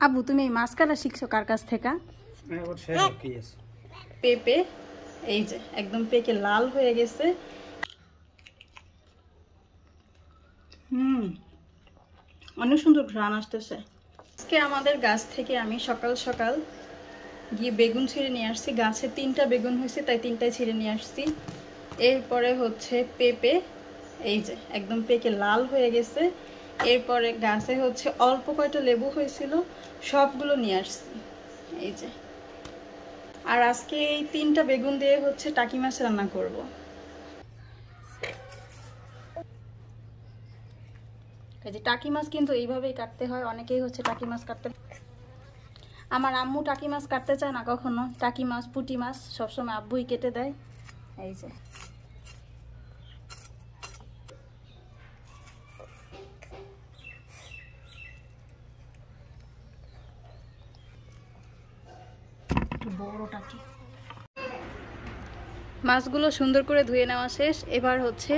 আবু তুমি এই মাছ কাটা শিখছো কার কাছ থেকে? পেঁপে এই যে একদম পেকে লাল হয়ে গেছে। অনেক সুন্দর ঘ্রাণ আসতেছে। আজকে আমাদের গাছ থেকে আমি সকাল সকাল গিয়ে বেগুন ছিঁড়ে নিয়ে আসছি। গাছে 3টা বেগুন হয়েছে, তাই 3টাই ছিঁড়ে নিয়ে আসছি। এরপরে হচ্ছে পেঁপে এই যে একদম পেকে লাল হয়ে গেছে। এরপরে গাছে হচ্ছে অল্প কয়টা লেবু হয়েছিল, সবগুলো নিয়ে আসছি এই যে। আর আজকে এই 3টা বেগুন দিয়ে হচ্ছে টাকি মাছ রান্না করব। এই যে টাকি মাছ কিন্তু এইভাবেই কাটতে হয়। অনেকেই হচ্ছে টাকি মাছ কাটতে, আমার আম্মু টাকি মাছ কাটতে চায় না কখনো। টাকি মাছ পুঁটি মাছ সবসময় আব্বুই কেটে দেয়। এই যে বড় টাকি। মাছগুলো সুন্দর করে ধুয়ে নেওয়া শেষ। এবার হচ্ছে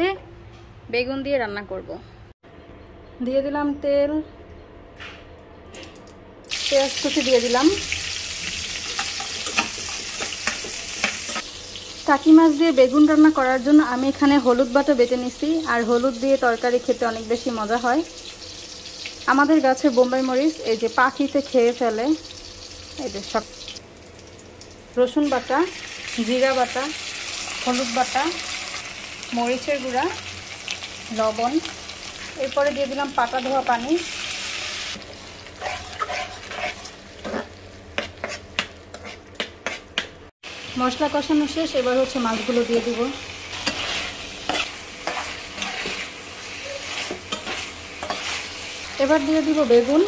বেগুন দিয়ে রান্না করব। দিয়ে দিলাম তেল, পেঁয়াজ কুচি দিয়ে দিলাম। টাকি মাছ দিয়ে বেগুন রান্না করার জন্য আমি এখানে হলুদ বাটা বেটে নিছি। আর হলুদ দিয়ে তরকারি খেতে অনেক বেশি মজা হয়। আমাদের গাছের বোম্বাই মরিচ এই যে পাখিতে খেয়ে ফেলে। এই যে সব রসুন বাটা, জিরা বাটা, হলুদ বাটা, মরিচের গুঁড়া, লবণ। এরপরে দিয়ে দিলাম পাটা ধোয়া পানি। মশলা কষানো শেষ। এবার হচ্ছে মাছগুলো দিয়ে দিব। এবার দিয়ে দিব বেগুন।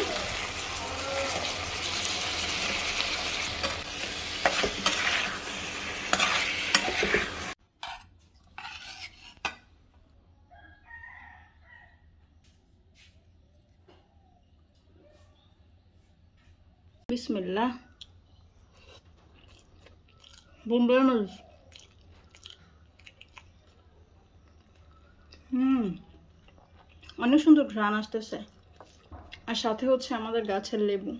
বিসমিল্লাহ। বোম্বাই মরিচ অনেক সুন্দর ঘ্রাণ আসতেছে। আর সাথে হচ্ছে আমাদের গাছের লেবু।